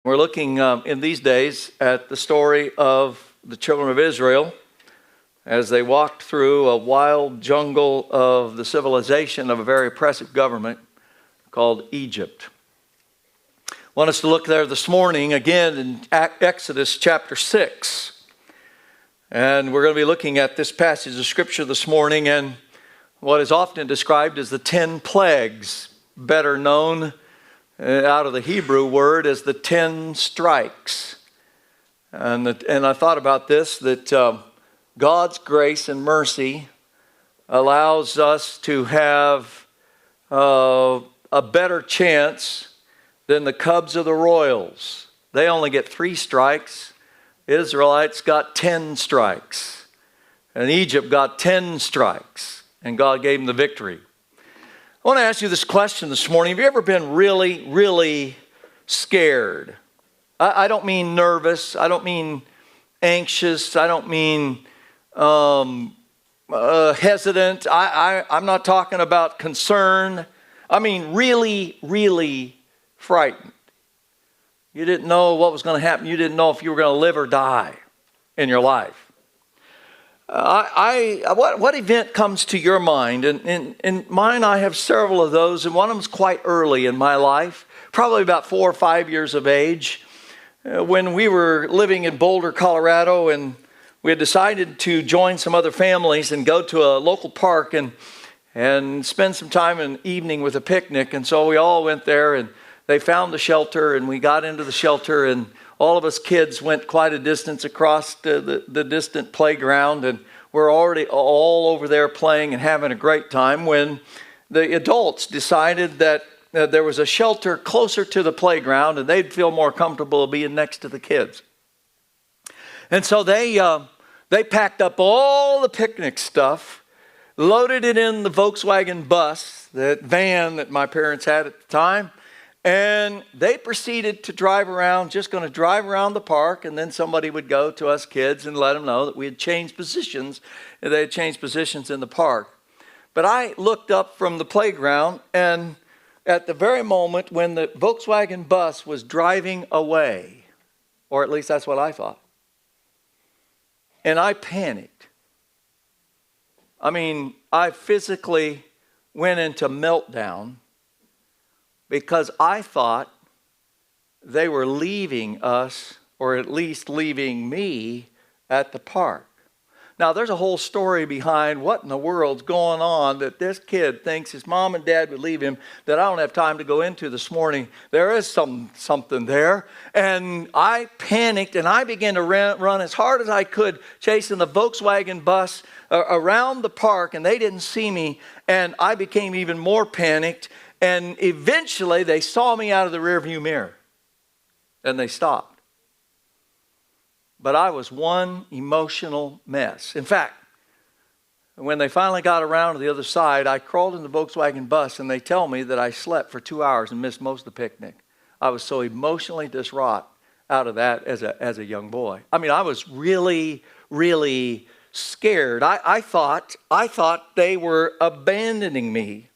We're looking in these days at the story of the children of Israel as they walked through a wild jungle of the civilization of a very oppressive government called Egypt. I want us to look there this morning again in Exodus chapter 6. And we're going to be looking at this passage of Scripture this morning and what is often described as the 10 plagues, better known out of the Hebrew word as the 10 strikes. And I thought about this, that God's grace and mercy allows us to have a better chance than the cubs of the royals. They only get 3 strikes. Israelites got 10 strikes. And Egypt got 10 strikes. And God gave them the victory. I want to ask you this question this morning. Have you ever been really, really scared? I don't mean nervous. I don't mean anxious. I don't mean hesitant. I'm not talking about concern. I mean really, really frightened. You didn't know what was going to happen. You didn't know if you were going to live or die in your life. What event comes to your mind? And in mine, I have several of those, and one of them is quite early in my life, probably about 4 or 5 years of age, when we were living in Boulder, Colorado, and we had decided to join some other families and go to a local park and spend some time in the evening with a picnic. And so we all went there, and they found the shelter, and we got into the shelter, and all of us kids went quite a distance across the distant playground, and we're already all over there playing and having a great time when the adults decided that there was a shelter closer to the playground and they'd feel more comfortable being next to the kids. And so they packed up all the picnic stuff, loaded it in the Volkswagen bus, that van that my parents had at the time, and they proceeded to drive around, just going to drive around the park, and then somebody would go to us kids and let them know that we had changed positions. They had changed positions in the park. But I looked up from the playground, and at the very moment when the Volkswagen bus was driving away, or at least that's what I thought, and I panicked. I mean, I physically went into meltdown, because I thought they were leaving us, or at least leaving me, at the park. Now, there's a whole story behind what in the world's going on that this kid thinks his mom and dad would leave him that I don't have time to go into this morning. There is something there. And I panicked, and I began to run as hard as I could, chasing the Volkswagen bus around the park, and they didn't see me, and I became even more panicked. And eventually they saw me out of the rearview mirror and they stopped. But I was one emotional mess. In fact, when they finally got around to the other side, I crawled in the Volkswagen bus and they tell me that I slept for 2 hours and missed most of the picnic. I was so emotionally distraught out of that as a young boy. I mean, I was really, really scared. I thought they were abandoning me.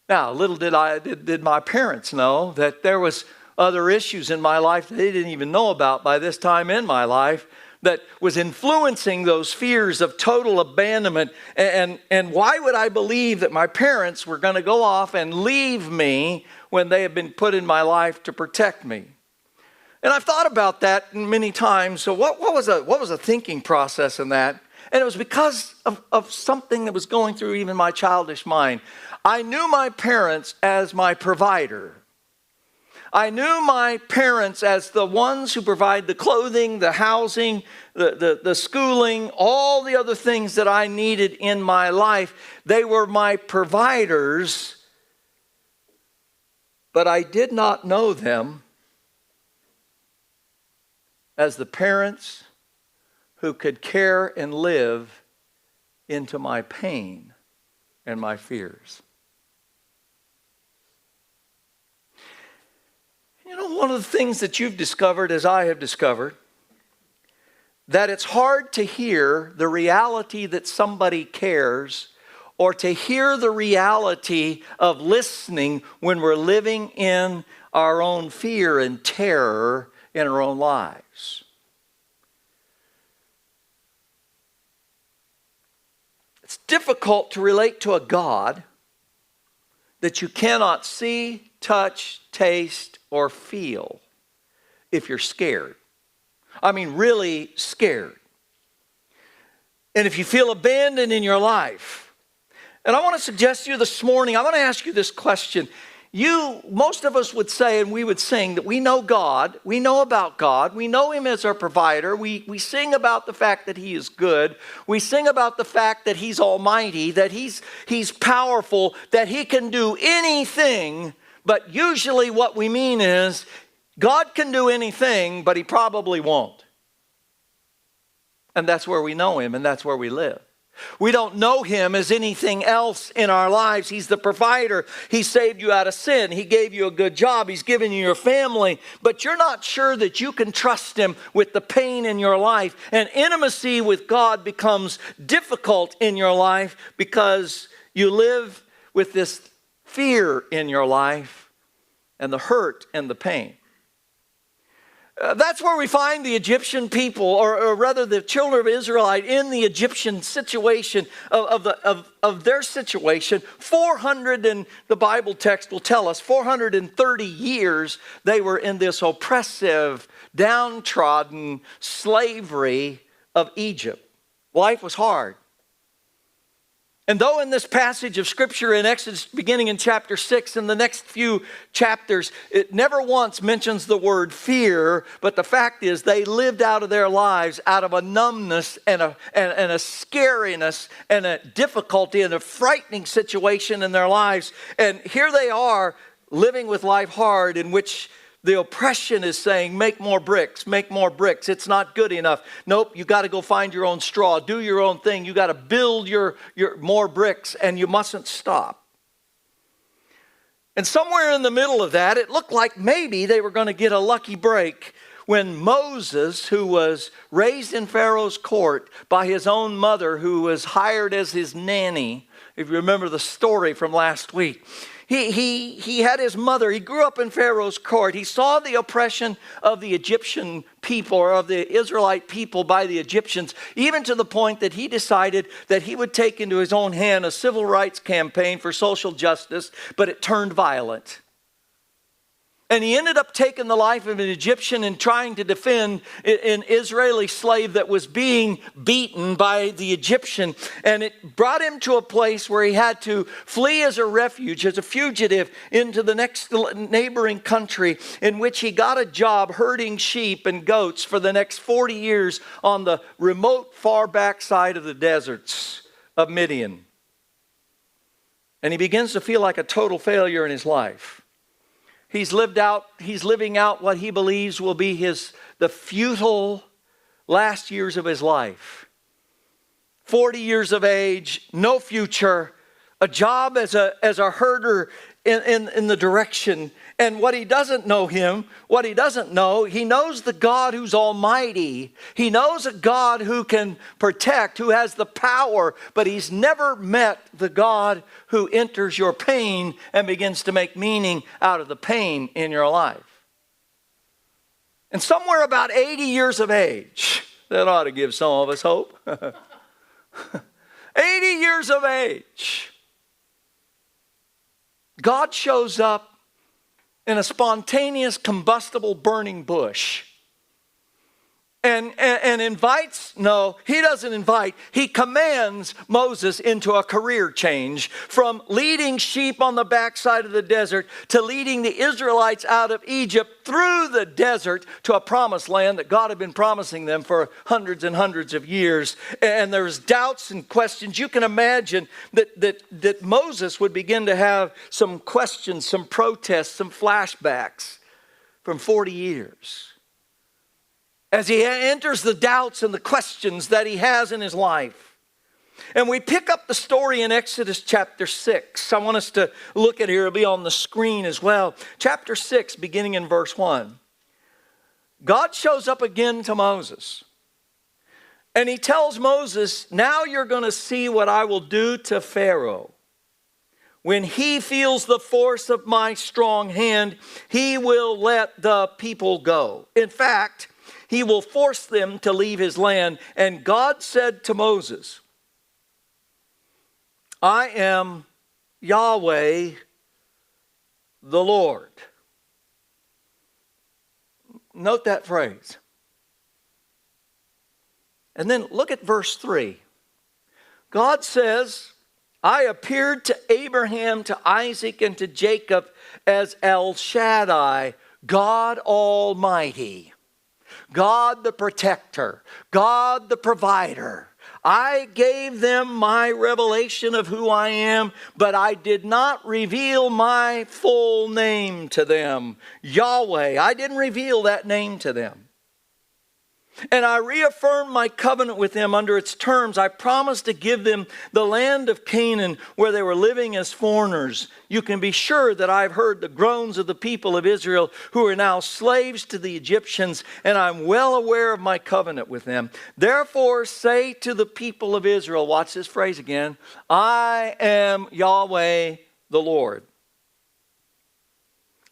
Now, little did my parents know that there was other issues in my life that they didn't even know about by this time in my life that was influencing those fears of total abandonment. And why would I believe that my parents were going to go off and leave me when they had been put in my life to protect me? And I've thought about that many times. So what was a thinking process in that? And it was because of something that was going through even my childish mind. I knew my parents as my provider. I knew my parents as the ones who provide the clothing, the housing, the schooling, all the other things that I needed in my life. They were my providers, but I did not know them as the parents who could care and live into my pain and my fears. You know, one of the things that you've discovered, as I have discovered, that it's hard to hear the reality that somebody cares or to hear the reality of listening when we're living in our own fear and terror in our own lives. It's difficult to relate to a God that you cannot see, touch, taste, or feel if you're scared. I mean, really scared. And if you feel abandoned in your life. And I want to suggest to you this morning, I want to ask you this question. Most of us would say, and we would sing, that we know God, we know about God, we know Him as our provider, we sing about the fact that He is good, we sing about the fact that He's almighty, that He's powerful, that He can do anything, but usually what we mean is, God can do anything, but He probably won't. And that's where we know Him, and that's where we live. We don't know Him as anything else in our lives. He's the provider. He saved you out of sin. He gave you a good job. He's given you your family. But you're not sure that you can trust Him with the pain in your life. And intimacy with God becomes difficult in your life because you live with this fear in your life and the hurt and the pain. That's where we find the Egyptian people, or rather the children of Israelite, in the Egyptian situation of their situation. 400, and the Bible text will tell us, 430 years they were in this oppressive, downtrodden slavery of Egypt. Life was hard. And though in this passage of Scripture in Exodus, beginning in chapter 6, in the next few chapters, it never once mentions the word fear, but the fact is they lived out of their lives out of a numbness and a scariness and a difficulty and a frightening situation in their lives. And here they are living with life hard, in which the oppression is saying, make more bricks, make more bricks. It's not good enough. Nope, you got to go find your own straw, do your own thing. You got to build your more bricks, and you mustn't stop. And somewhere in the middle of that, it looked like maybe they were going to get a lucky break when Moses, who was raised in Pharaoh's court by his own mother, who was hired as his nanny, if you remember the story from last week, He had his mother. He grew up in Pharaoh's court. He saw the oppression of the Egyptian people, or of the Israelite people, by the Egyptians, even to the point that he decided that he would take into his own hand a civil rights campaign for social justice, but it turned violent. And he ended up taking the life of an Egyptian and trying to defend an Israeli slave that was being beaten by the Egyptian. And it brought him to a place where he had to flee as a refuge, as a fugitive, into the next neighboring country, in which he got a job herding sheep and goats for the next 40 years on the remote, far backside of the deserts of Midian. And he begins to feel like a total failure in his life. He's living out what he believes will be the futile last years of his life. 40 years of age, no future, a job as a herder in the direction. And what he doesn't know, he knows the God who's almighty. He knows a God who can protect, who has the power, but he's never met the God who enters your pain and begins to make meaning out of the pain in your life. And somewhere about 80 years of age, that ought to give some of us hope. 80 years of age, God shows up in a spontaneous, combustible, burning bush. And invites, no, he doesn't invite. He commands Moses into a career change from leading sheep on the backside of the desert to leading the Israelites out of Egypt through the desert to a promised land that God had been promising them for hundreds and hundreds of years. And there's doubts and questions. You can imagine that Moses would begin to have some questions, some protests, some flashbacks from 40 years. As he enters the doubts and the questions that he has in his life. And we pick up the story in Exodus chapter 6. I want us to look at it here. It'll be on the screen as well. Chapter 6, beginning in verse 1. God shows up again to Moses. And he tells Moses, now you're going to see what I will do to Pharaoh. When he feels the force of my strong hand, he will let the people go. In fact, he will force them to leave his land. And God said to Moses, I am Yahweh, the Lord. Note that phrase. And then look at verse 3. God says, I appeared to Abraham, to Isaac, and to Jacob as El Shaddai, God Almighty, God the protector, God the provider. I gave them my revelation of who I am, but I did not reveal my full name to them. Yahweh, I didn't reveal that name to them. And I reaffirmed my covenant with them under its terms. I promised to give them the land of Canaan where they were living as foreigners. You can be sure that I've heard the groans of the people of Israel who are now slaves to the Egyptians, and I'm well aware of my covenant with them. Therefore say to the people of Israel, watch this phrase again, I am Yahweh the Lord.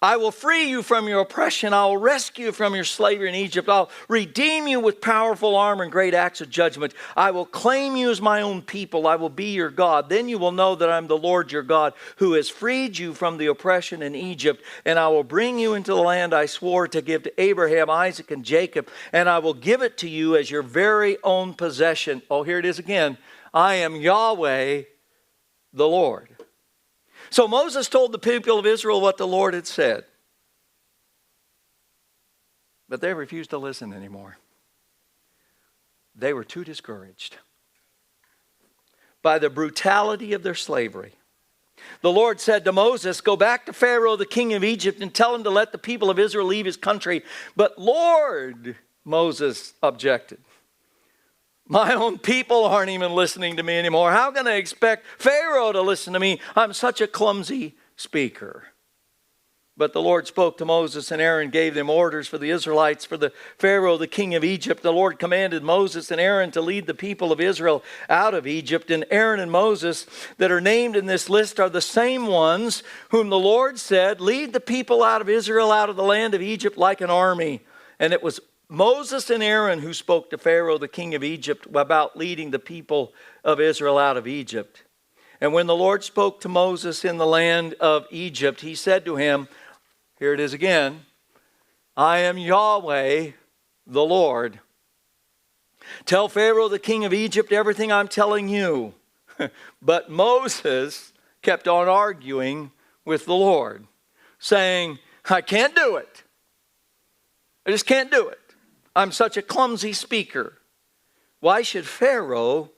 I will free you from your oppression. I will rescue you from your slavery in Egypt. I'll redeem you with powerful arm and great acts of judgment. I will claim you as my own people. I will be your God. Then you will know that I'm the Lord your God who has freed you from the oppression in Egypt. And I will bring you into the land I swore to give to Abraham, Isaac, and Jacob. And I will give it to you as your very own possession. Oh, here it is again. I am Yahweh, the Lord. So Moses told the people of Israel what the Lord had said. But they refused to listen anymore. They were too discouraged by the brutality of their slavery. The Lord said to Moses, go back to Pharaoh, the king of Egypt, and tell him to let the people of Israel leave his country. But Lord, Moses objected. My own people aren't even listening to me anymore. How can I expect Pharaoh to listen to me? I'm such a clumsy speaker. But the Lord spoke to Moses and Aaron, gave them orders for the Israelites, for the Pharaoh, the king of Egypt. The Lord commanded Moses and Aaron to lead the people of Israel out of Egypt. And Aaron and Moses that are named in this list are the same ones whom the Lord said, lead the people out of Israel out of the land of Egypt like an army. And it was Moses and Aaron who spoke to Pharaoh, the king of Egypt, about leading the people of Israel out of Egypt. And when the Lord spoke to Moses in the land of Egypt, he said to him, here it is again, I am Yahweh, the Lord. Tell Pharaoh, the king of Egypt, everything I'm telling you. But Moses kept on arguing with the Lord, saying, I can't do it. I just can't do it. I'm such a clumsy speaker. Why should Pharaoh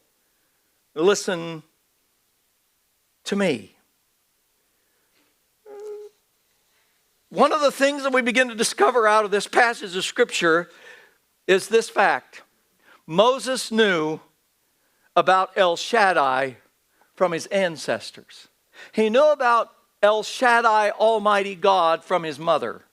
listen to me? One of the things that we begin to discover out of this passage of Scripture is this fact. Moses knew about El Shaddai from his ancestors. He knew about El Shaddai, Almighty God, from his mother.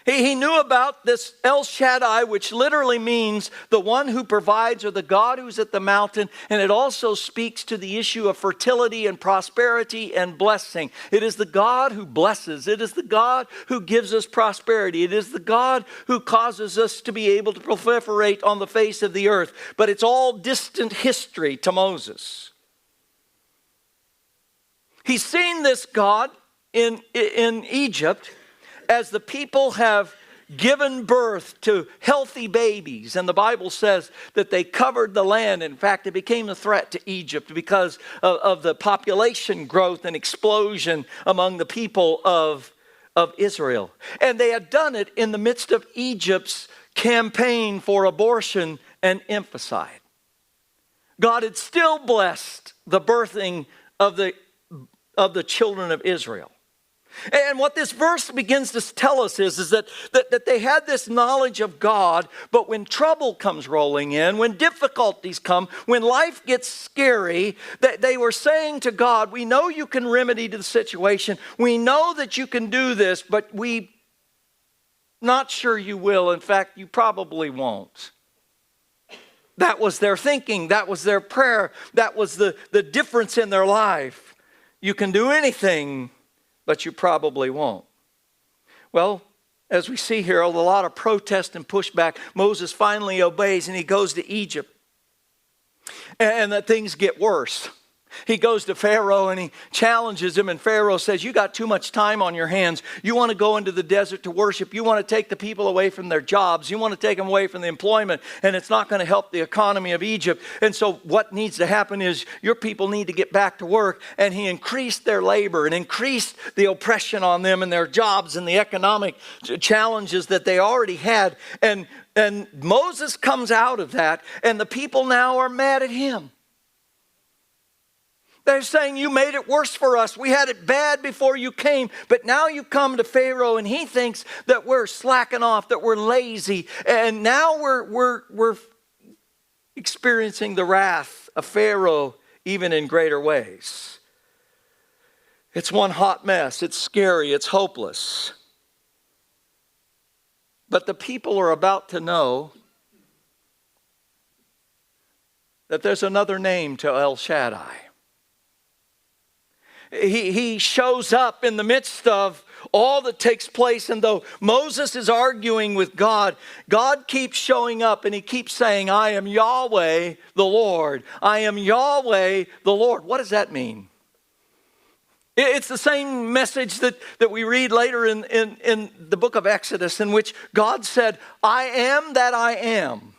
He knew about this El Shaddai, which literally means the one who provides, or the God who's at the mountain. And it also speaks to the issue of fertility and prosperity and blessing. It is the God who blesses. It is the God who gives us prosperity. It is the God who causes us to be able to proliferate on the face of the earth. But it's all distant history to Moses. He's seen this God in Egypt as the people have given birth to healthy babies. And the Bible says that they covered the land. In fact, it became a threat to Egypt because of the population growth and explosion among the people of Israel. And they had done it in the midst of Egypt's campaign for abortion and infanticide. God had still blessed the birthing of the children of Israel. And what this verse begins to tell us is that they had this knowledge of God, but when trouble comes rolling in, when difficulties come, when life gets scary, that they were saying to God, we know you can remedy the situation. We know that you can do this, but we not sure you will. In fact, you probably won't. That was their thinking. That was their prayer. That was the difference in their life. You can do anything, but you probably won't. Well, as we see here, a lot of protest and pushback. Moses finally obeys and he goes to Egypt. And that things get worse. He goes to Pharaoh and he challenges him, and Pharaoh says, you got too much time on your hands. You want to go into the desert to worship. You want to take the people away from their jobs. You want to take them away from the employment, and it's not going to help the economy of Egypt. And so what needs to happen is your people need to get back to work. And he increased their labor and increased the oppression on them and their jobs and the economic challenges that they already had. And Moses comes out of that, and the people now are mad at him. They're saying, you made it worse for us. We had it bad before you came, but now you come to Pharaoh and he thinks that we're slacking off, that we're lazy, and now we're experiencing the wrath of Pharaoh even in greater ways. It's one hot mess. It's scary. It's hopeless. But the people are about to know that there's another name to El Shaddai. He shows up in the midst of all that takes place. And though Moses is arguing with God, God keeps showing up and he keeps saying, I am Yahweh the Lord. I am Yahweh the Lord. What does that mean? It's the same message that we read later in the book of Exodus, in which God said, I am that I am.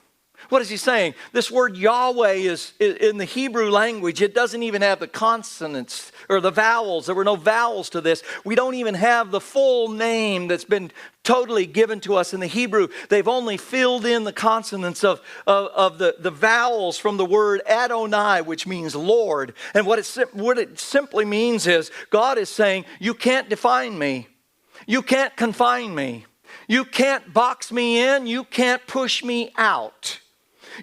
What is he saying? This word Yahweh is in the Hebrew language. It doesn't even have the consonants or the vowels. There were no vowels to this. We don't even have the full name that's been totally given to us in the Hebrew. They've only filled in the consonants of the vowels from the word Adonai, which means Lord. And what it simply means is God is saying, you can't define me. You can't confine me. You can't box me in. You can't push me out.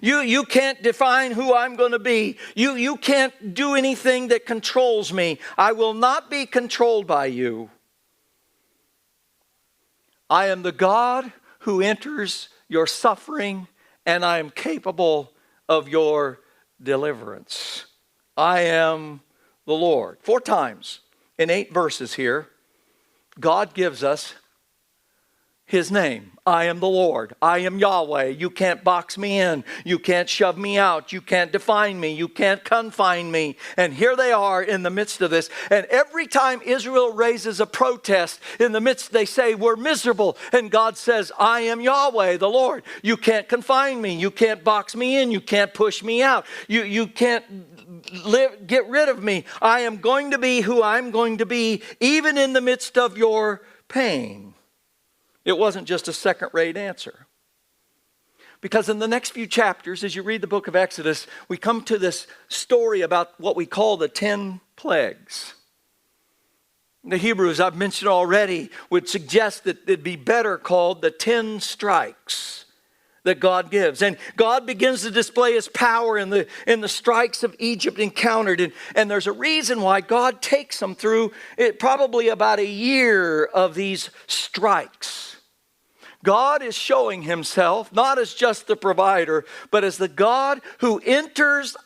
You can't define who I'm going to be. You can't do anything that controls me. I will not be controlled by you. I am the God who enters your suffering, and I am capable of your deliverance. I am the Lord. 4 times in 8 verses here, God gives us his name. I am the Lord. I am Yahweh. You can't box me in. You can't shove me out. You can't define me. You can't confine me. And here they are in the midst of this. And every time Israel raises a protest in the midst, they say, we're miserable. And God says, I am Yahweh, the Lord. You can't confine me. You can't box me in. You can't push me out. You can't get rid of me. I am going to be who I'm going to be, even in the midst of your pain. It wasn't just a second-rate answer. Because in the next few chapters, as you read the book of Exodus, we come to this story about what we call the 10 plagues. The Hebrews, I've mentioned already, would suggest that it'd be better called the 10 strikes that God gives. And God begins to display his power in the strikes of Egypt encountered. And there's a reason why God takes them through probably about a year of these strikes. God is showing himself not as just the provider, but as the God who enters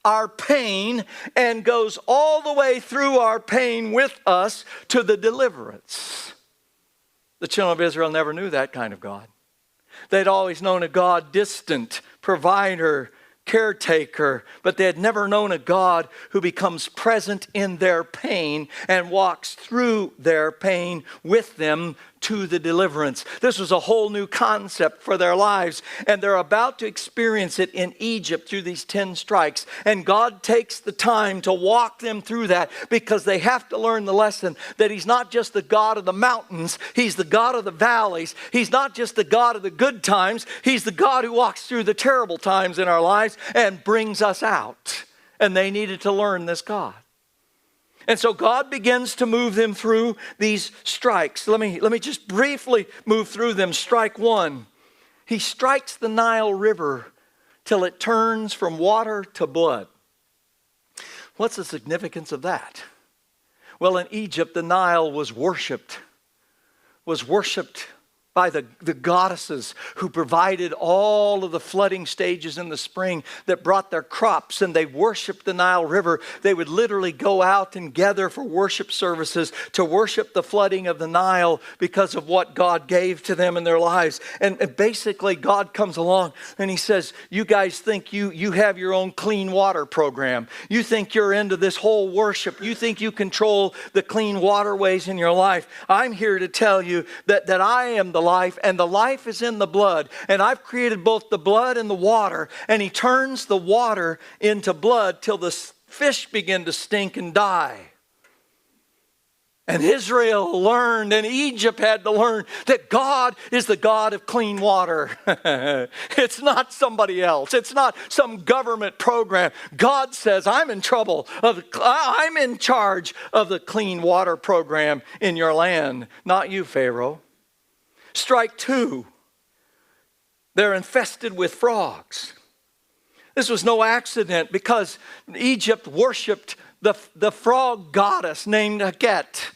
our pain and goes all the way through our pain with us to the deliverance. The children of Israel never knew that kind of God. They'd always known a God distant, provider, caretaker, but they had never known a God who becomes present in their pain and walks through their pain with them to the deliverance. This was a whole new concept for their lives, and they're about to experience it in Egypt through these 10 strikes. And God takes the time to walk them through that, because they have to learn the lesson that he's not just the God of the mountains, he's the God of the valleys. He's not just the God of the good times, he's the God who walks through the terrible times in our lives and brings us out. And they needed to learn this God. And so God begins to move them through these strikes. Let me just briefly move through them. Strike 1. He strikes the Nile River till it turns from water to blood. What's the significance of that? Well, in Egypt, the Nile was worshipped by the goddesses who provided all of the flooding stages in the spring that brought their crops, and they worshiped the Nile River. They would literally go out and gather for worship services to worship the flooding of the Nile because of what God gave to them in their lives. And basically God comes along and he says, you guys think you have your own clean water program. You think you're into this whole worship. You think you control the clean waterways in your life. I'm here to tell you that I am the life, and the life is in the blood. And I've created both the blood and the water. And he turns the water into blood till the fish begin to stink and die. And Israel learned, and Egypt had to learn, that God is the God of clean water. It's not somebody else. It's not some government program. God says, I'm in charge of the clean water program in your land, not you, Pharaoh. Strike 2. They're infested with frogs. This was no accident, because Egypt worshipped the frog goddess named Heket.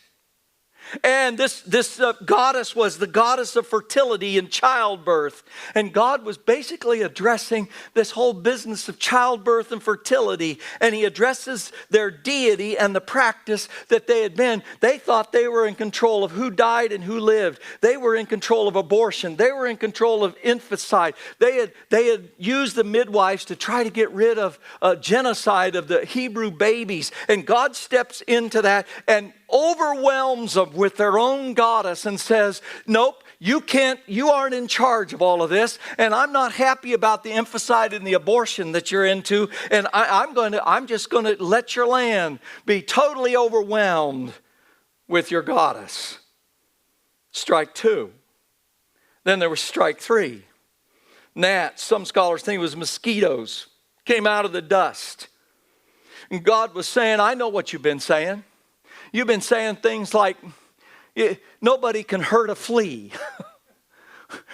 And this goddess was the goddess of fertility and childbirth. And God was basically addressing this whole business of childbirth and fertility. And he addresses their deity and the practice that they had been. They thought they were in control of who died and who lived. They were in control of abortion. They were in control of infanticide. They had used the midwives to try to get rid of genocide of the Hebrew babies. And God steps into that and overwhelms them with their own goddess and says, nope, you aren't in charge of all of this, and I'm not happy about the infanticide and the abortion that you're into, and I'm just going to let your land be totally overwhelmed with your goddess. Strike 2. Then there was strike 3. Gnats, some scholars think it was mosquitoes, came out of the dust. And God was saying, I know what you've been saying. You've been saying things like, nobody can hurt a flea.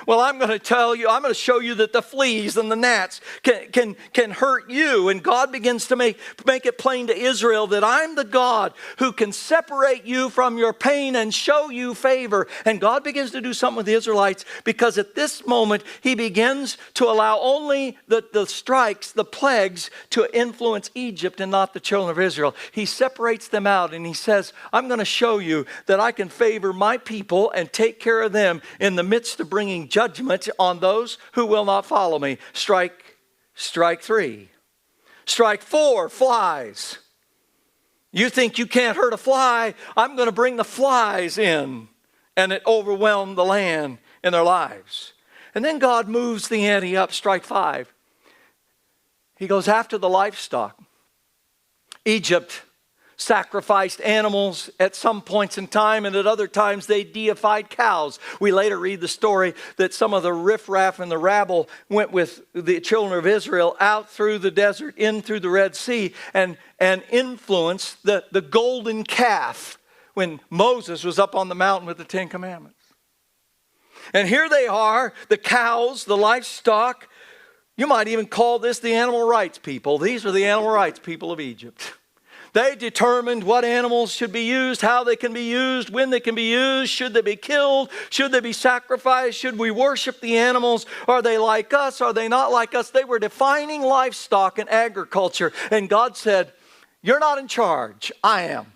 Well, I'm going to show you that the fleas and the gnats can hurt you. And God begins to make it plain to Israel that I'm the God who can separate you from your pain and show you favor. And God begins to do something with the Israelites, because at this moment, he begins to allow only the strikes, the plagues, to influence Egypt and not the children of Israel. He separates them out and he says, I'm going to show you that I can favor my people and take care of them in the midst of bringing judgment on those who will not follow me. Strike 3. Strike 4, flies. You think you can't hurt a fly? I'm going to bring the flies in. And it overwhelmed the land in their lives. And then God moves the ante up. Strike 5. He goes after the livestock. Egypt sacrificed animals at some points in time, and at other times they deified cows. We later read the story that some of the riffraff and the rabble went with the children of Israel out through the desert, in through the Red Sea, and influenced the golden calf when Moses was up on the mountain with the 10 Commandments. And here they are, the cows, the livestock. You might even call this the animal rights people. These are the animal rights people of Egypt. They determined what animals should be used, how they can be used, when they can be used, should they be killed, should they be sacrificed, should we worship the animals, are they like us, are they not like us? They were defining livestock and agriculture, and God said, you're not in charge, I am.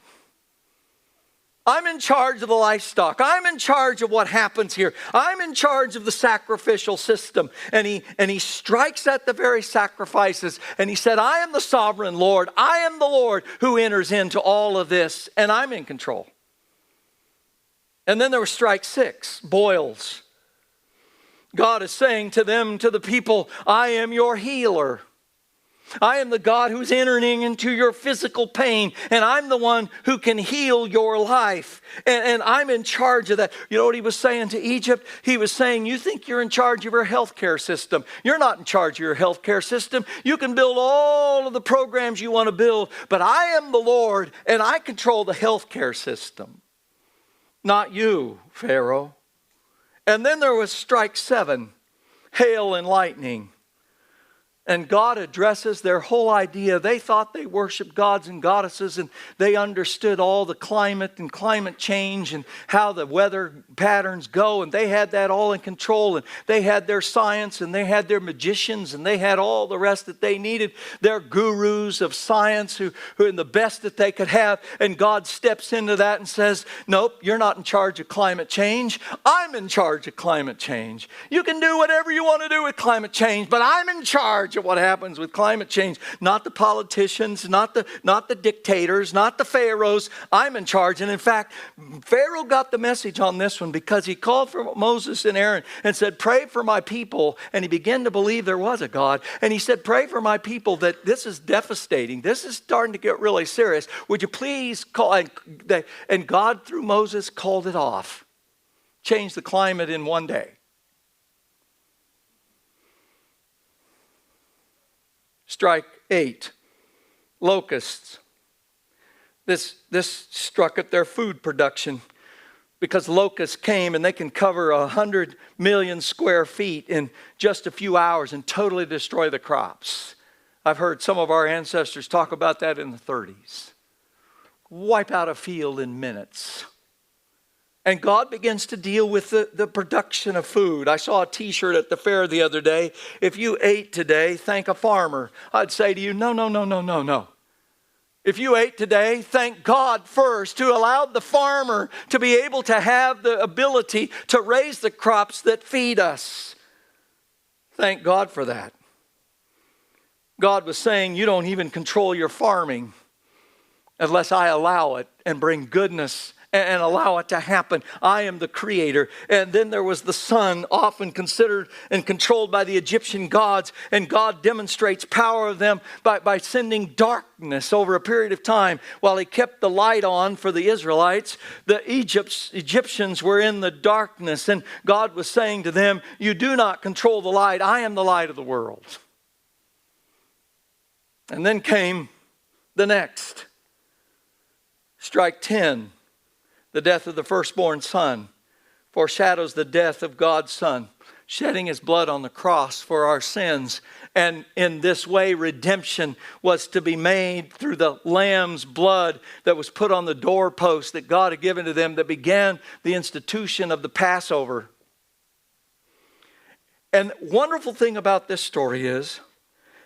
I'm in charge of the livestock. I'm in charge of what happens here. I'm in charge of the sacrificial system. And he strikes at the very sacrifices. And he said, I am the sovereign Lord. I am the Lord who enters into all of this. And I'm in control. And then there was strike 6, boils. God is saying to them, to the people, I am your healer. I am the God who's entering into your physical pain, and I'm the one who can heal your life, and I'm in charge of that. You know what he was saying to Egypt? He was saying, you think you're in charge of your healthcare system. You're not in charge of your healthcare system. You can build all of the programs you want to build, but I am the Lord, and I control the healthcare system. Not you, Pharaoh. And then there was strike 7, hail and lightning. And God addresses their whole idea. They thought they worshiped gods and goddesses, and they understood all the climate and climate change and how the weather patterns go. And they had that all in control. And they had their science, and they had their magicians, and they had all the rest that they needed. Their gurus of science who in the best that they could have. And God steps into that and says, nope, you're not in charge of climate change. I'm in charge of climate change. You can do whatever you want to do with climate change, but I'm in charge of what happens with climate change. Not the politicians, not the dictators, not the pharaohs. I'm in charge. And in fact, Pharaoh got the message on this one because he called for Moses and Aaron and said, pray for my people. And he began to believe there was a God. And he said, pray for my people, that this is devastating. This is starting to get really serious. Would you please call? And God, through Moses, called it off. Changed the climate in one day. Strike 8, locusts. This struck at their food production because locusts came and they can cover 100 million square feet in just a few hours and totally destroy the crops. I've heard some of our ancestors talk about that in the 30s. Wipe out a field in minutes. And God begins to deal with the production of food. I saw a t-shirt at the fair the other day. If you ate today, thank a farmer. I'd say to you, no. If you ate today, thank God first, who allowed the farmer to be able to have the ability to raise the crops that feed us. Thank God for that. God was saying, you don't even control your farming unless I allow it and bring goodness and allow it to happen. I am the creator. And then there was the sun, often considered and controlled by the Egyptian gods. And God demonstrates power of them by sending darkness over a period of time. While he kept the light on for the Israelites, the Egyptians were in the darkness. And God was saying to them, you do not control the light. I am the light of the world. And then came the next. Strike 10. The death of the firstborn son foreshadows the death of God's son, shedding his blood on the cross for our sins. And in this way, redemption was to be made through the lamb's blood that was put on the doorpost that God had given to them, that began the institution of the Passover. And wonderful thing about this story is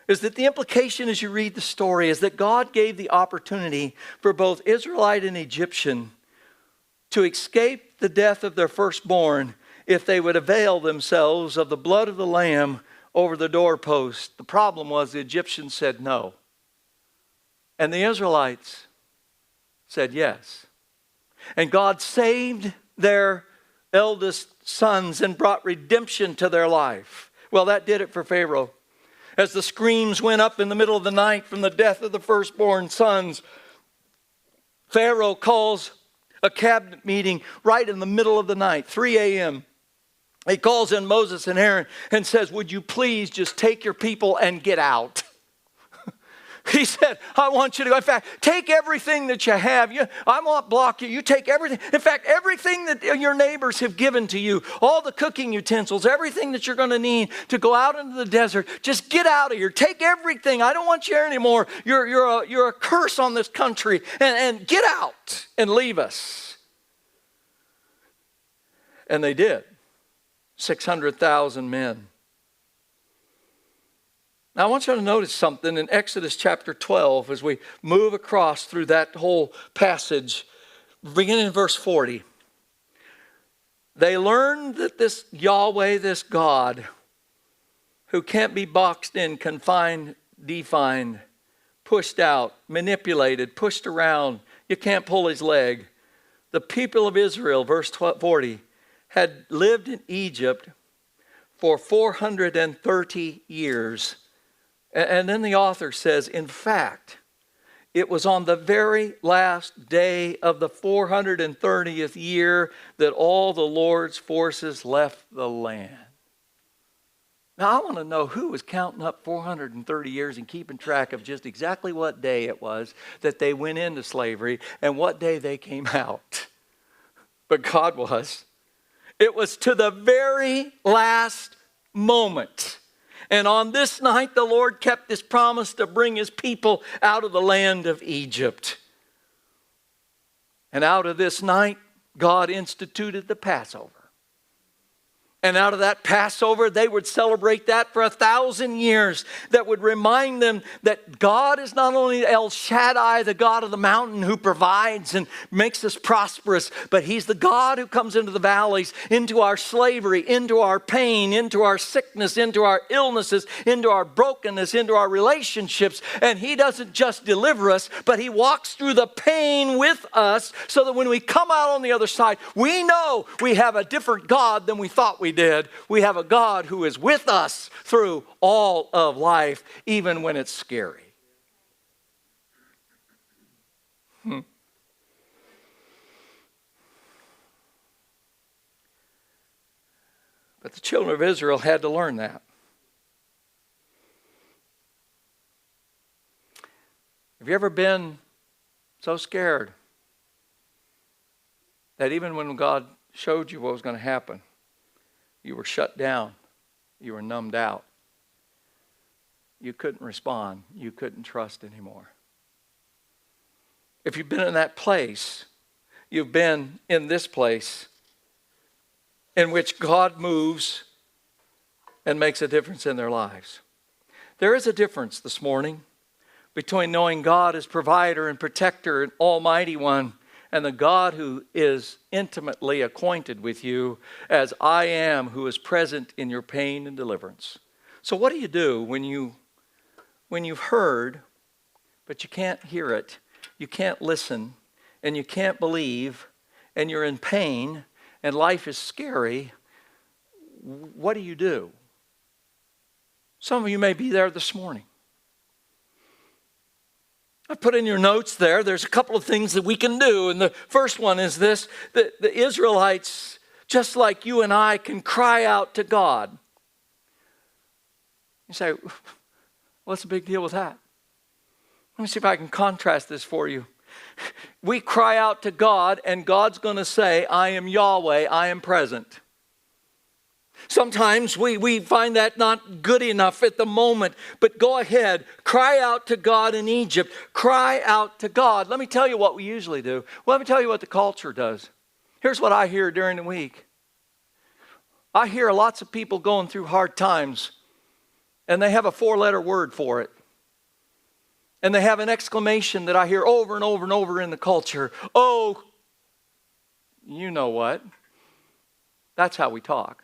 that the implication as you read the story is that God gave the opportunity for both Israelite and Egyptian to escape the death of their firstborn if they would avail themselves of the blood of the lamb over the doorpost. The problem was the Egyptians said no. And the Israelites said yes. And God saved their eldest sons and brought redemption to their life. Well, that did it for Pharaoh. As the screams went up in the middle of the night from the death of the firstborn sons, Pharaoh calls a cabinet meeting right in the middle of the night, 3 a.m. He calls in Moses and Aaron and says, would you please just take your people and get out? He said, I want you to go. In fact, take everything that you have. I won't block you. You take everything. In fact, everything that your neighbors have given to you, all the cooking utensils, everything that you're going to need to go out into the desert, just get out of here. Take everything. I don't want you here anymore. You're a curse on this country. And get out and leave us. And they did. 600,000 men. Now, I want you to notice something in Exodus chapter 12 as we move across through that whole passage, beginning in verse 40. They learned that this Yahweh, this God, who can't be boxed in, confined, defined, pushed out, manipulated, pushed around, you can't pull his leg. The people of Israel, verse 40, had lived in Egypt for 430 years. And then the author says, in fact, it was on the very last day of the 430th year that all the Lord's forces left the land. Now, I want to know who was counting up 430 years and keeping track of just exactly what day it was that they went into slavery and what day they came out. But God was. It was to the very last moment. And on this night, the Lord kept his promise to bring his people out of the land of Egypt. And out of this night, God instituted the Passover. And out of that Passover, they would celebrate that for 1,000 years. That would remind them that God is not only El Shaddai, the God of the mountain who provides and makes us prosperous, but he's the God who comes into the valleys, into our slavery, into our pain, into our sickness, into our illnesses, into our brokenness, into our relationships. And he doesn't just deliver us, but he walks through the pain with us so that when we come out on the other side, we know we have a different God than we thought we did. We have a God who is with us through all of life, even when it's scary. But the children of Israel had to learn that. Have you ever been so scared that even when God showed you what was going to happen, you were shut down, you were numbed out, you couldn't respond, you couldn't trust anymore? If you've been in that place, you've been in this place in which God moves and makes a difference in their lives. There is a difference this morning between knowing God as provider and protector and Almighty One, and the God who is intimately acquainted with you as I am, who is present in your pain and deliverance. So what do you do when you've heard, but you can't hear it, you can't listen, and you can't believe, and you're in pain, and life is scary? What do you do? Some of you may be there this morning. I put in your notes there's a couple of things that we can do. And the first one is this: that the Israelites, just like you and I, can cry out to God. You say, what's the big deal with that? Let me see if I can contrast this for you. We cry out to God, and God's going to say, I am Yahweh, I am present. Sometimes we find that not good enough at the moment, but go ahead, cry out to God in Egypt, cry out to God. Let me tell you what we usually do. Well, let me tell you what the culture does. Here's what I hear during the week. I hear lots of people going through hard times, and they have a 4-letter word for it. And they have an exclamation that I hear over and over and over in the culture. Oh, you know what? That's how we talk.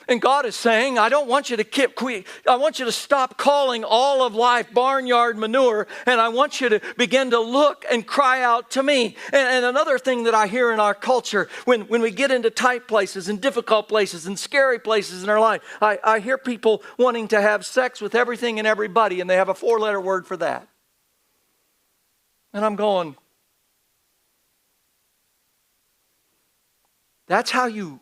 And God is saying, I don't want you to I want you to stop calling all of life barnyard manure, and I want you to begin to look and cry out to me. And another thing that I hear in our culture, when we get into tight places and difficult places and scary places in our life, I hear people wanting to have sex with everything and everybody, and they have a 4-letter word for that. And I'm going, that's how you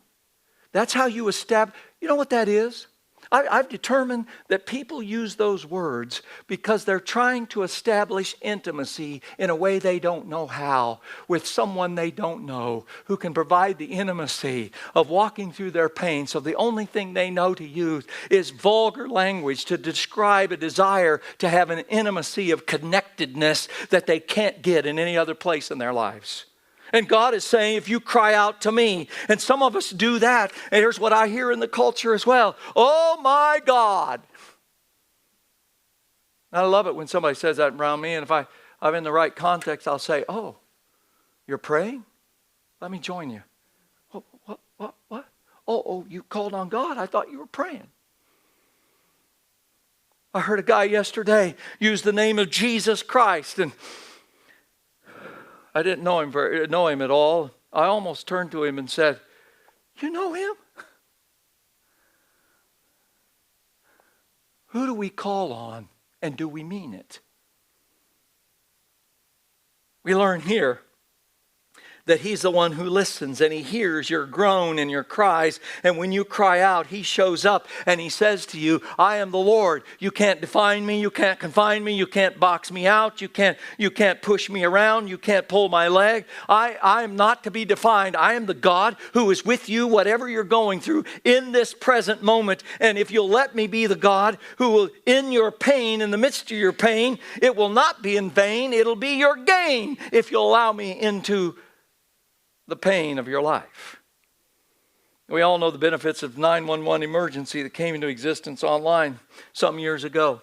establish. You know what that is? I've determined that people use those words because they're trying to establish intimacy in a way they don't know how, with someone they don't know, who can provide the intimacy of walking through their pain. So the only thing they know to use is vulgar language to describe a desire to have an intimacy of connectedness that they can't get in any other place in their lives. And God is saying, if you cry out to me, and some of us do that, and here's what I hear in the culture as well. Oh my God. I love it when somebody says that around me, and if I'm in the right context, I'll say, oh, you're praying? Let me join you. What? Oh, you called on God? I thought you were praying. I heard a guy yesterday use the name of Jesus Christ, and I didn't know him at all. I almost turned to him and said, you know him? Who do we call on, and do we mean it? We learn here that he's the one who listens and he hears your groan and your cries. And when you cry out, he shows up and he says to you, I am the Lord. You can't define me. You can't confine me. You can't box me out. You can't push me around. You can't pull my leg. I am not to be defined. I am the God who is with you, whatever you're going through in this present moment. And if you'll let me be the God who will, in your pain, in the midst of your pain, it will not be in vain. It'll be your gain if you'll allow me into the pain of your life. We all know the benefits of 911 emergency that came into existence online some years ago.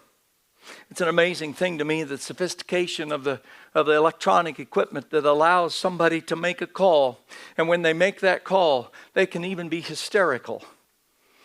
It's an amazing thing to me, the sophistication of the electronic equipment that allows somebody to make a call. And when they make that call, they can even be hysterical.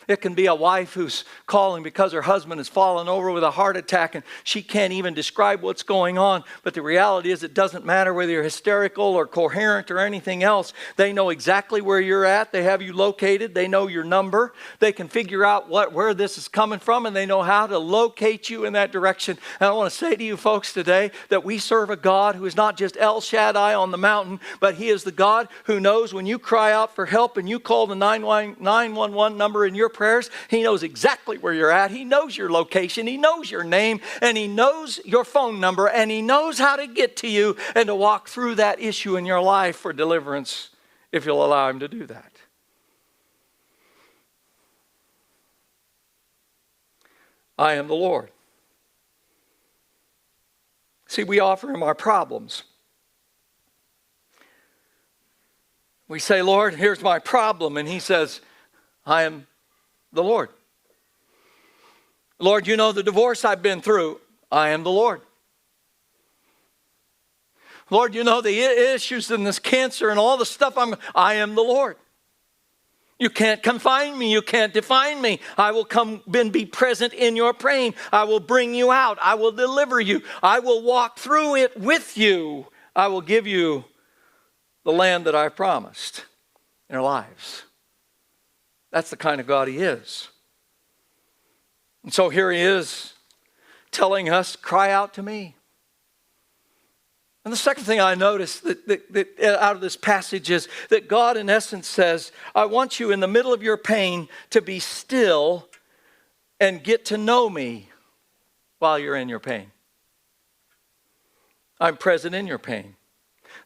It can be a wife who's calling because her husband has fallen over with a heart attack and she can't even describe what's going on. But the reality is it doesn't matter whether you're hysterical or coherent or anything else. They know exactly where you're at. They have you located. They know your number. They can figure out where this is coming from, and they know how to locate you in that direction. And I want to say to you folks today that we serve a God who is not just El Shaddai on the mountain, but he is the God who knows when you cry out for help and you call the 911 number in your prayers, he knows exactly where you're at. He knows your location. He knows your name, and he knows your phone number, and he knows how to get to you and to walk through that issue in your life for deliverance if you'll allow him to do that. I am the Lord. See, we offer him our problems. We say, Lord, here's my problem. And he says, I am the Lord. Lord, you know the divorce I've been through. I am the Lord. Lord, you know the issues and this cancer and all the stuff I am the Lord. You can't confine me. You can't define me. I will come and be present in your pain. I will bring you out. I will deliver you. I will walk through it with you. I will give you the land that I've promised in our lives. That's the kind of God he is. And so here he is telling us, cry out to me. And the second thing I noticed that out of this passage is that God in essence says, I want you in the middle of your pain to be still and get to know me while you're in your pain. I'm present in your pain.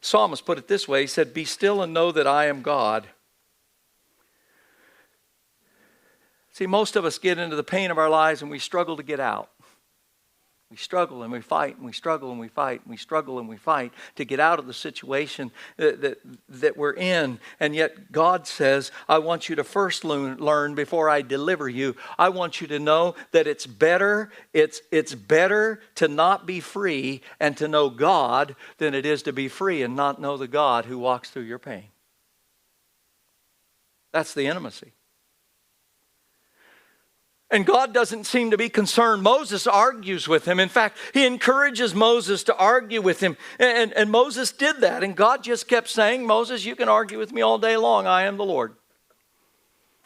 Psalmist put it this way. He said, be still and know that I am God. See, most of us get into the pain of our lives and we struggle to get out. We struggle and we fight and we struggle and we fight and we struggle and we fight to get out of the situation that we're in. And yet God says, I want you to first learn before I deliver you. I want you to know that it's better to not be free and to know God than it is to be free and not know the God who walks through your pain. That's the intimacy. And God doesn't seem to be concerned. Moses argues with him. In fact, he encourages Moses to argue with him. And Moses did that. And God just kept saying, Moses, you can argue with me all day long. I am the Lord.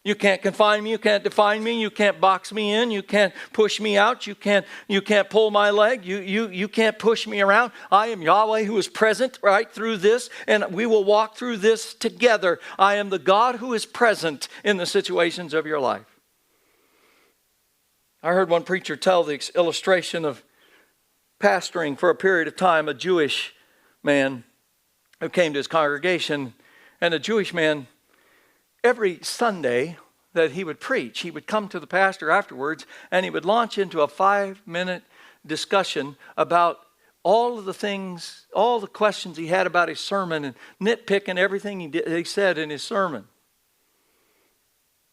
You can't confine me. You can't define me. You can't box me in. You can't push me out. You can't pull my leg. You can't push me around. I am Yahweh who is present right through this. And we will walk through this together. I am the God who is present in the situations of your life. I heard one preacher tell the illustration of pastoring for a period of time a Jewish man who came to his congregation. And the Jewish man, every Sunday that he would preach, he would come to the pastor afterwards and he would launch into a 5-minute discussion about all of the things, all the questions he had about his sermon and nitpicking everything he said in his sermon.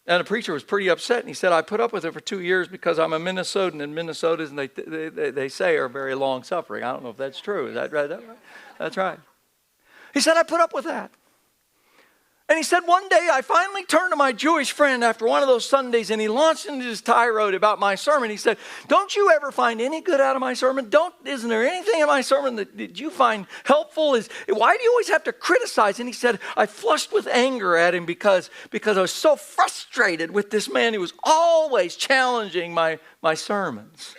And the preacher was pretty upset, and he said, I put up with it for 2 years because I'm a Minnesotan, and Minnesotans, they say, are very long-suffering. I don't know if that's true. Is that right? That's right. He said, I put up with that. And he said, one day I finally turned to my Jewish friend after one of those Sundays, and he launched into this tirade about my sermon. He said, don't you ever find any good out of my sermon? Isn't there anything in my sermon that you find helpful? Why do you always have to criticize? And he said, I flushed with anger at him because I was so frustrated with this man who was always challenging my sermons.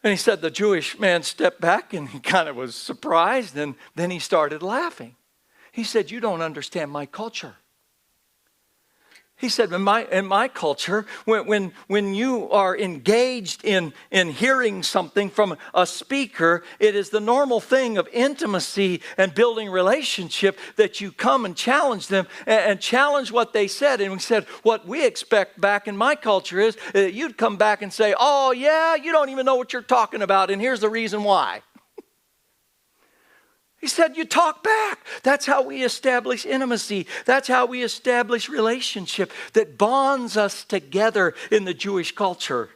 And he said the Jewish man stepped back and he kind of was surprised, and then he started laughing. He said, you don't understand my culture. He said, in my culture, when you are engaged in hearing something from a speaker, it is the normal thing of intimacy and building relationship that you come and challenge them and challenge what they said. And we said, what we expect back in my culture is that you'd come back and say, oh yeah, you don't even know what you're talking about, and here's the reason why. He said, you talk back. That's how we establish intimacy. That's how we establish relationship that bonds us together in the Jewish culture.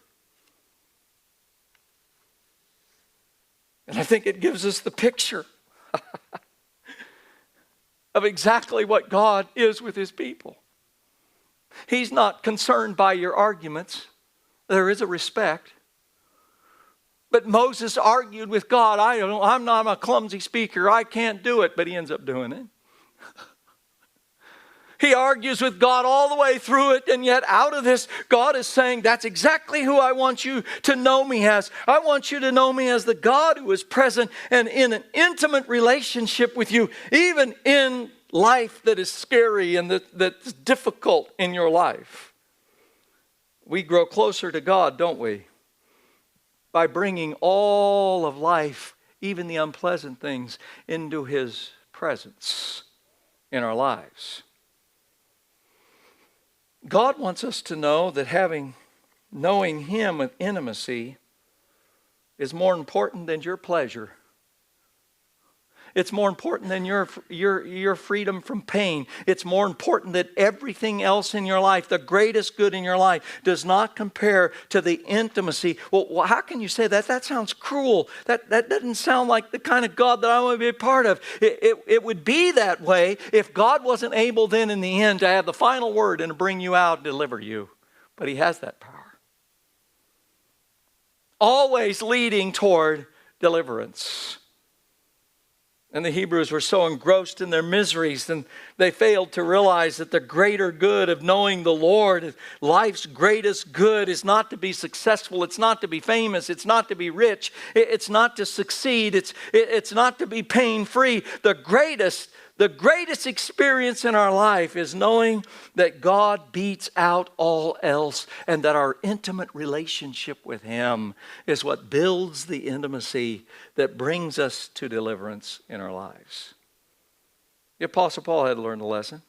And I think it gives us the picture of exactly what God is with his people. He's not concerned by your arguments. There is a respect. But Moses argued with God. I'm not a clumsy speaker. I can't do it. But he ends up doing it. He argues with God all the way through it. And yet out of this, God is saying, that's exactly who I want you to know me as. I want you to know me as the God who is present and in an intimate relationship with you, even in life that is scary and that's difficult in your life. We grow closer to God, don't we? By bringing all of life, even the unpleasant things, into his presence in our lives. God wants us to know that knowing him with intimacy is more important than your pleasure. It's more important than your freedom from pain. It's more important than everything else in your life. The greatest good in your life does not compare to the intimacy. Well, how can you say that? That sounds cruel. That doesn't sound like the kind of God that I want to be a part of. It would be that way if God wasn't able then in the end to have the final word and to bring you out and deliver you. But he has that power. Always leading toward deliverance. And the Hebrews were so engrossed in their miseries, and they failed to realize that the greater good of knowing the Lord, life's greatest good, is not to be successful. It's not to be famous. It's not to be rich. It's not to succeed. It's not to be pain-free. The greatest experience in our life is knowing that God beats out all else, and that our intimate relationship with him is what builds the intimacy that brings us to deliverance in our lives. The Apostle Paul had to learn the lesson.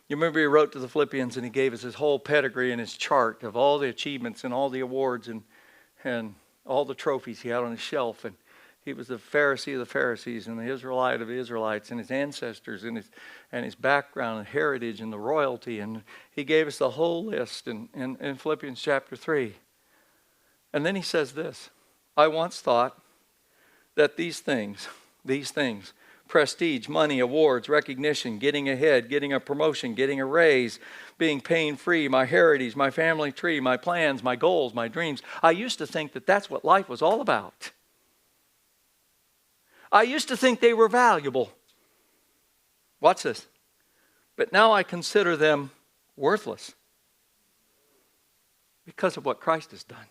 You remember he wrote to the Philippians and he gave us his whole pedigree and his chart of all the achievements and all the awards and all the trophies he had on his shelf. And he was the Pharisee of the Pharisees and the Israelite of the Israelites, and his ancestors and his background and heritage and the royalty. And he gave us the whole list in Philippians chapter 3. And then he says this, I once thought that these things, prestige, money, awards, recognition, getting ahead, getting a promotion, getting a raise, being pain-free, my heritage, my family tree, my plans, my goals, my dreams. I used to think that that's what life was all about. I used to think they were valuable. Watch this. But now I consider them worthless because of what Christ has done.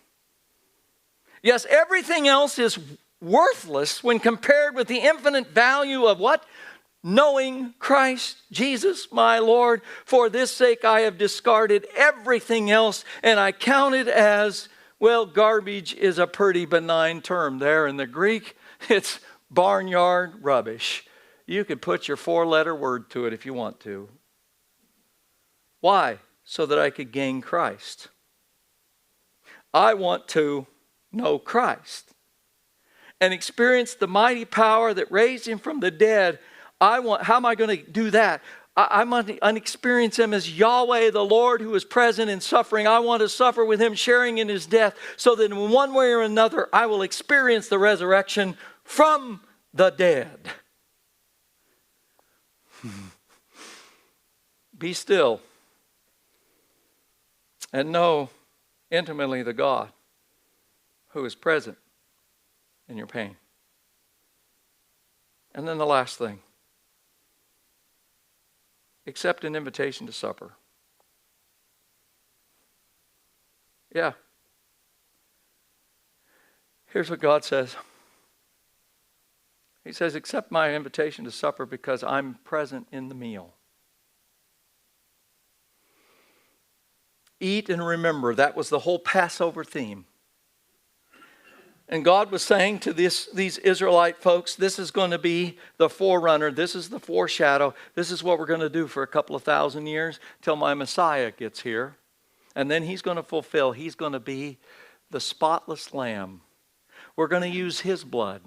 Yes, everything else is worthless when compared with the infinite value of what? Knowing Christ Jesus, my Lord. For this sake I have discarded everything else, and I count it as, well, garbage is a pretty benign term there in the Greek. It's barnyard rubbish. You could put your 4-letter word to it if you want to. Why? So that I could gain Christ. I want to know Christ and experience the mighty power that raised him from the dead. How am I going to do that? I want to experience him as Yahweh, the Lord who is present in suffering. I want to suffer with him, sharing in his death, so that in one way or another I will experience the resurrection from the dead. Be still and know intimately the God who is present in your pain. And then the last thing, accept an invitation to supper. Yeah. Here's what God says. He says, accept my invitation to supper because I'm present in the meal. Eat and remember. That was the whole Passover theme. And God was saying to these Israelite folks, this is going to be the forerunner. This is the foreshadow. This is what we're going to do for a couple of thousand years till my Messiah gets here. And then he's going to fulfill. He's going to be the spotless lamb. We're going to use his blood.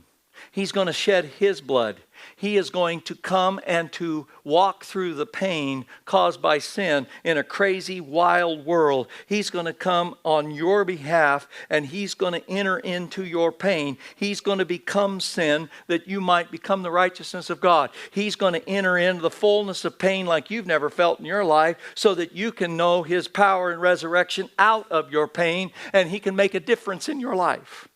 He's going to shed his blood. He is going to come and to walk through the pain caused by sin in a crazy, wild world. He's going to come on your behalf and he's going to enter into your pain. He's going to become sin that you might become the righteousness of God. He's going to enter into the fullness of pain like you've never felt in your life so that you can know his power and resurrection out of your pain and he can make a difference in your life.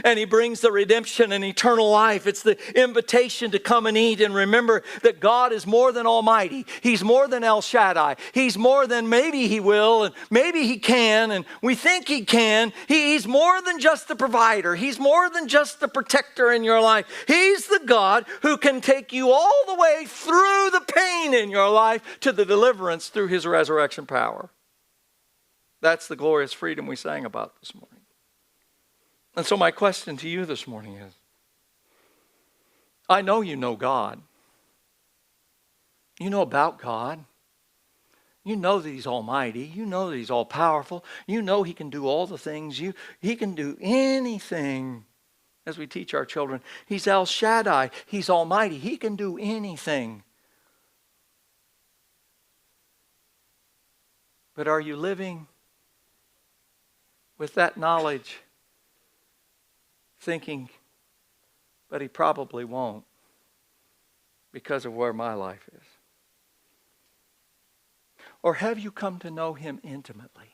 And he brings the redemption and eternal life. It's the invitation to come and eat and remember that God is more than almighty. He's more than El Shaddai. He's more than maybe he will and maybe he can and we think he can. He's more than just the provider. He's more than just the protector in your life. He's the God who can take you all the way through the pain in your life to the deliverance through his resurrection power. That's the glorious freedom we sang about this morning. And so my question to you this morning is, I know you know God. You know about God. You know that he's almighty. You know that he's all powerful. You know he can do all the things. He can do anything. As we teach our children, he's El Shaddai. He's almighty. He can do anything. But are you living with that knowledge? Thinking, but he probably won't because of where my life is. Or have you come to know him intimately?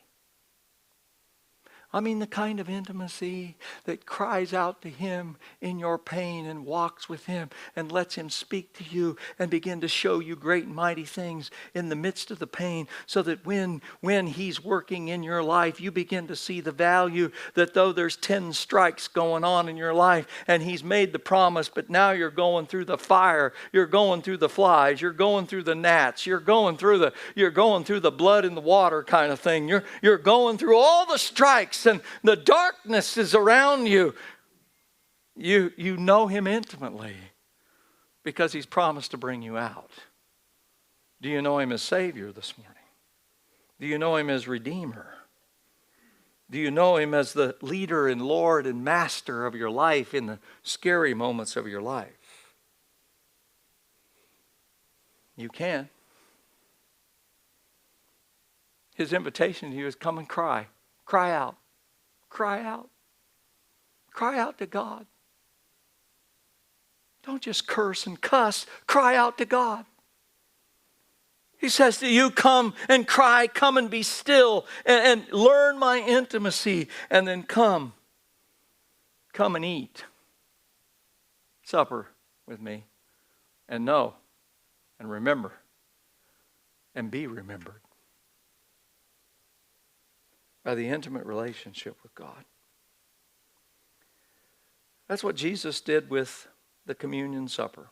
I mean the kind of intimacy that cries out to him in your pain and walks with him and lets him speak to you and begin to show you great and mighty things in the midst of the pain so that when he's working in your life, you begin to see the value that though there's 10 strikes going on in your life and he's made the promise, but now you're going through the fire, you're going through the flies, you're going through the gnats, you're going through the blood in the water kind of thing. You're going through all the strikes and the darkness is around you. You know him intimately because he's promised to bring you out. Do you know him as Savior this morning? Do you know him as Redeemer? Do you know him as the leader and Lord and Master of your life in the scary moments of your life? You can. His invitation to you is come and cry. Cry out. Cry out. Cry out to God. Don't just curse and cuss. Cry out to God. He says to you, come and cry, come and be still and learn my intimacy and then come and eat supper with me and know and remember and be remembered by the intimate relationship with God. That's what Jesus did with the communion supper.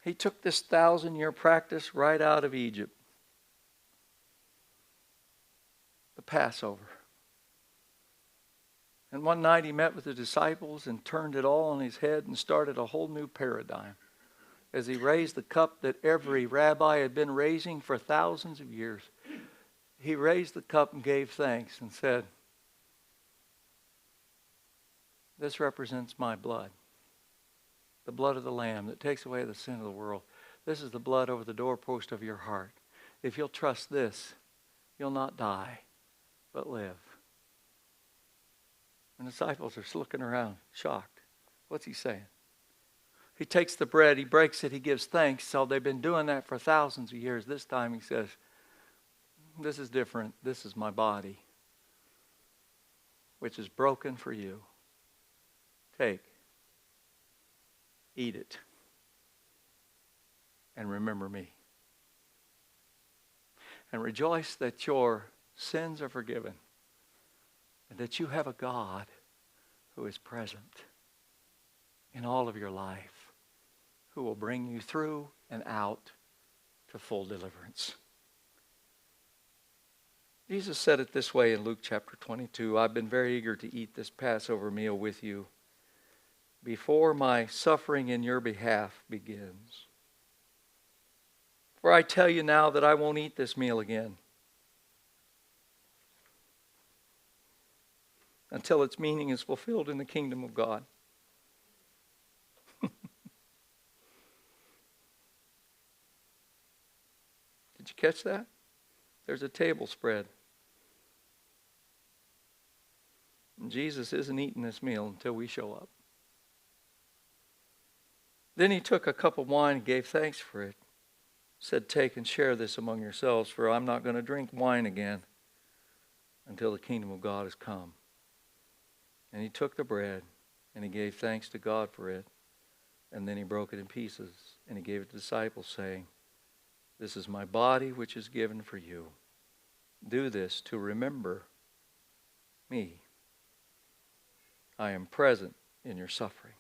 He took this 1,000-year practice right out of Egypt. The Passover. And one night he met with the disciples and turned it all on his head and started a whole new paradigm. As he raised the cup that every rabbi had been raising for thousands of years. He raised the cup and gave thanks and said, this represents my blood. The blood of the Lamb that takes away the sin of the world. This is the blood over the doorpost of your heart. If you'll trust this, you'll not die, but live. And the disciples are looking around, shocked. What's he saying? He takes the bread, he breaks it, he gives thanks. So they've been doing that for thousands of years. This time he says, this is different. This is my body, which is broken for you. Take, eat it, and remember me. And rejoice that your sins are forgiven and that you have a God who is present in all of your life who will bring you through and out to full deliverance. Jesus said it this way in Luke chapter 22. I've been very eager to eat this Passover meal with you before my suffering in your behalf begins. For I tell you now that I won't eat this meal again until its meaning is fulfilled in the kingdom of God. Did you catch that? There's a table spread. And Jesus isn't eating this meal until we show up. Then he took a cup of wine and gave thanks for it. Said, take and share this among yourselves, for I'm not going to drink wine again until the kingdom of God has come. And he took the bread and he gave thanks to God for it. And then he broke it in pieces and he gave it to the disciples, saying, this is my body which is given for you. Do this to remember me. I am present in your suffering.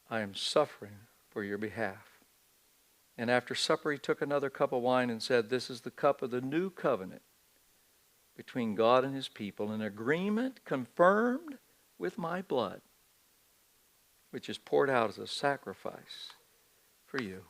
I am suffering for your behalf. And after supper he took another cup of wine and said, this is the cup of the new covenant between God and his people, an agreement confirmed with my blood, which is poured out as a sacrifice for you.